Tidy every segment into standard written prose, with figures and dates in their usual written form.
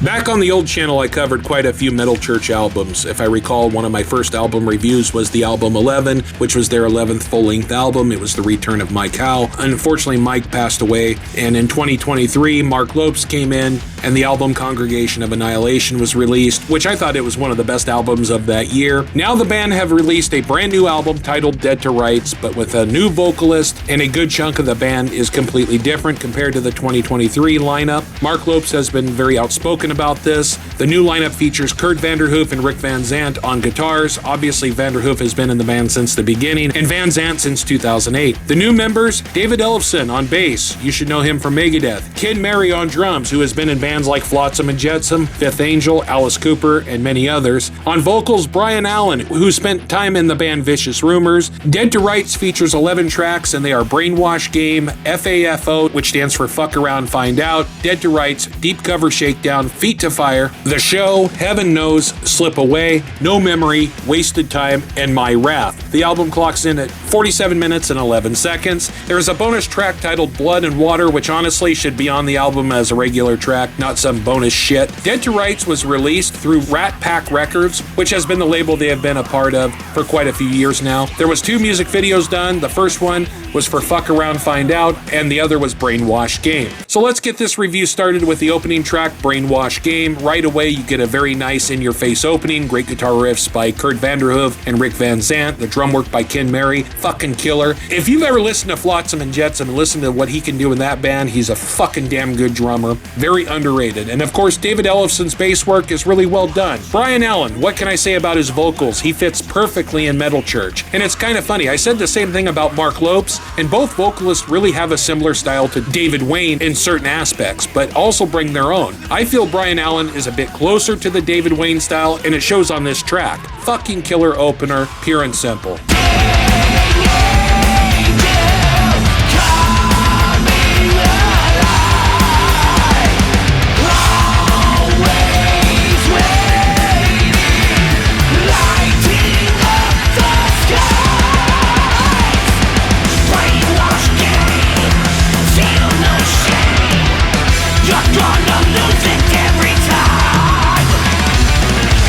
Back on the old channel, I covered quite a few Metal Church albums. If I recall, one of my first album reviews was the album 11, which was their 11th full-length album. It was the return of Mike Howe. Unfortunately, Mike passed away, and in 2023, Mark Lopes came in, and the album Congregation of Annihilation was released, which I thought it was one of the best albums of that year. Now the band have released a brand new album titled Dead to Rights, but with a new vocalist, and a good chunk of the band is completely different compared to the 2023 lineup. Mark Lopes has been very outspoken about this. The new lineup features Kurt Vanderhoof and Rick Van Zandt on guitars. Obviously, Vanderhoof has been in the band since the beginning, and Van Zandt since 2008. The new members, David Ellefson on bass. You should know him from Megadeth. Kid Mary on drums, who has been in bands like Flotsam and Jetsam, Fifth Angel, Alice Cooper, and many others. On vocals, Brian Allen, who spent time in the band Vicious Rumors. Dead to Rights features 11 tracks, and they are Brainwash Game, FAFO, which stands for Fuck Around Find Out, Dead to Rights, Deep Cover Shakedown, Feet to Fire, The Show, Heaven Knows, Slip Away, No Memory, Wasted Time, and My Wrath. The album clocks in at 47 minutes and 11 seconds. There is a bonus track titled Blood and Water, which honestly should be on the album as a regular track, not some bonus shit. Dead to Rights was released through Rat Pack Records, which has been the label they have been a part of for quite a few years now. There was 2 music videos done. The first one was for Fuck Around Find Out, and the other was Brainwash Game. So let's get this review started with the opening track, Brainwash Game. Right away, you get a very nice in-your-face opening, great guitar riffs by Kurt Vanderhoof and Rick Van Zandt, the drum work by Ken Mary, fucking killer. If you've ever listened to Flotsam and Jetsam and listened to what he can do in that band, he's a fucking damn good drummer. Very underrated. And of course, David Ellefson's bass work is really well done. Brian Allen, what can I say about his vocals? He fits perfectly in Metal Church. And it's kind of funny, I said the same thing about Mark Lopes, and both vocalists really have a similar style to David Wayne in certain aspects, but also bring their own. I feel Brian Allen is a bit closer to the David Wayne style, and it shows on this track. Fucking killer opener, pure and simple.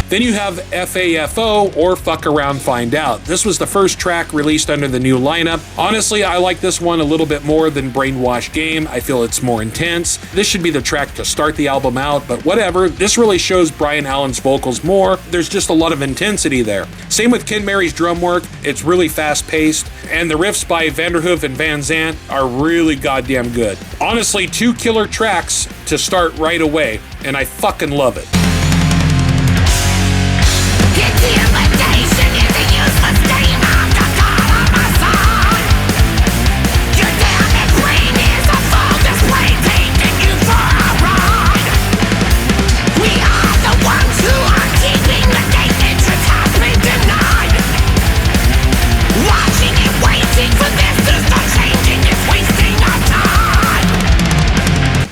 Then you have FAFO, or Fuck Around Find Out. This was the first track released under the new lineup. Honestly, I like this one a little bit more than Brainwash Game. I feel it's more intense. This should be the track to start the album out, but whatever. This really shows Brian Allen's vocals more. There's just a lot of intensity there. Same with Ken Mary's drum work. It's really fast-paced, and the riffs by Vanderhoof and Van Zandt are really goddamn good. Honestly, 2 killer tracks to start right away, and I fucking love it. The invitation is a useless name of the call of my son. Your damn brain is a full display taking you for a ride. We are the ones who are keeping the gate entrance has been denied. Watching and waiting for this to start changing is wasting our time.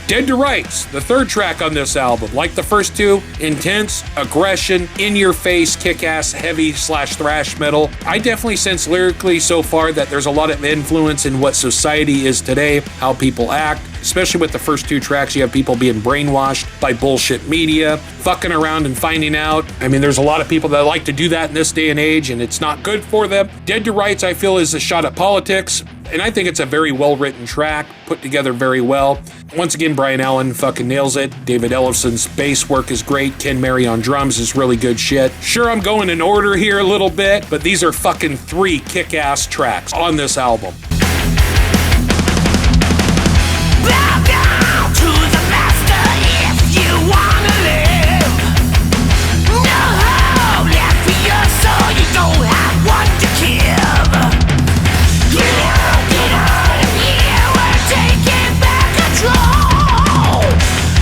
Dead to Rights, the third track on this album. Like the first 2, intense, aggression, in-your-face, kick-ass, heavy/thrash metal. I definitely sense lyrically so far that there's a lot of influence in what society is today, how people act. Especially with the first 2 tracks, you have people being brainwashed by bullshit media, fucking around and finding out. I mean, there's a lot of people that like to do that in this day and age, and it's not good for them. Dead to Rights, I feel, is a shot at politics, and I think it's a very well-written track, put together very well. Once again, Brian Allen fucking nails it. David Ellefson's bass work is great. Ken Mary on drums is really good shit. Sure, I'm going in order here a little bit, but these are fucking 3 kick-ass tracks on this album. Bow down to the master if you wanna live. No hope left for your soul, you don't have one to give. Get out of here, we're taking back control.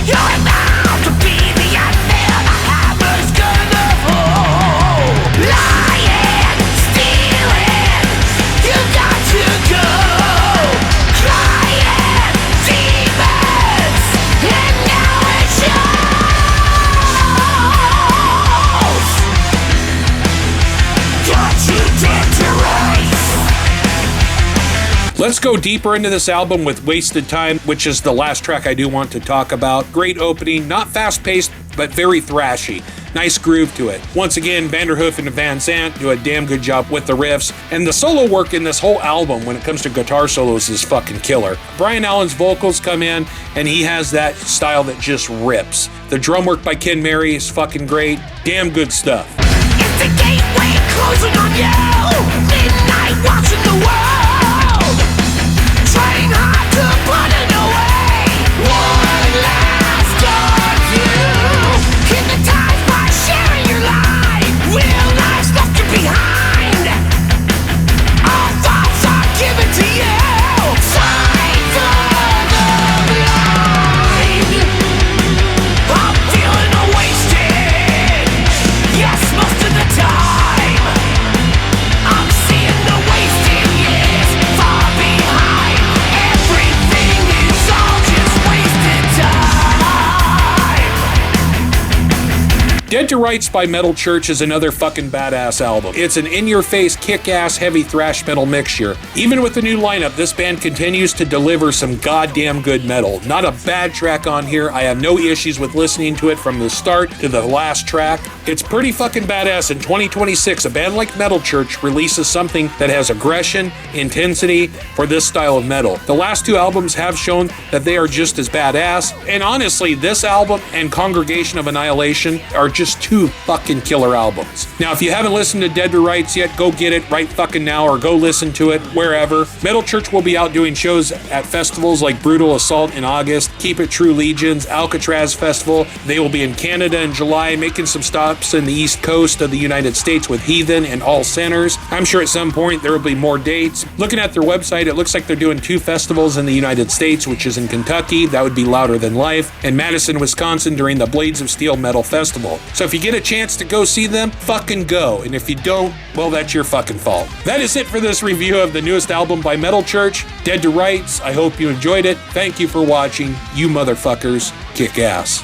You're about to be the unveil, the hammer's gonna fall. Lying, stealing, you got to go. Let's go deeper into this album with Wasted Time, which is the last track I do want to talk about. Great opening, not fast-paced, but very thrashy. Nice groove to it. Once again, Vanderhoof and Van Zandt do a damn good job with the riffs, and the solo work in this whole album when it comes to guitar solos is fucking killer. Brian Allen's vocals come in, and he has that style that just rips. The drum work by Ken Mary is fucking great. Damn good stuff. It's the gateway closing on you. Midnight watching the world. Trying hard to put it away. One last view. Hypnotized by sharing your life. Real life's left you behind. All thoughts are given to you. Sight for the blind. I'm feeling wasted. Yes, most of the time. I'm seeing the wasted years far behind. Everything is all just wasted time. Dead to Rights by Metal Church is another fucking badass album. It's an in-your-face, kick-ass, heavy thrash metal mixture. Even with the new lineup, this band continues to deliver some goddamn good metal. Not a bad track on here. I have no issues with listening to it from the start to the last track. It's pretty fucking badass. In 2026, a band like Metal Church releases something that has aggression, intensity for this style of metal. The last two albums have shown that they are just as badass, and honestly, this album and Congregation of Annihilation are just two fucking killer albums. Now, if you haven't listened to Dead to Rights yet, go get it right fucking now, or go listen to it wherever. Metal Church will be out doing shows at festivals like Brutal Assault in August, Keep It True Legions, Alcatraz Festival. They will be in Canada in July, making some stops in the East Coast of the United States with Heathen and All Sinners. I'm sure at some point there will be more dates. Looking at their website, it looks like they're doing 2 festivals in the United States, which is in Kentucky, that would be Louder Than Life, and Madison, Wisconsin during the Blades of Steel Metal Festival. So if you get a chance to go see them, fucking go. And if you don't, well, that's your fucking fault. That is it for this review of the newest album by Metal Church, Dead to Rights. I hope you enjoyed it. Thank you for watching. You motherfuckers kick ass.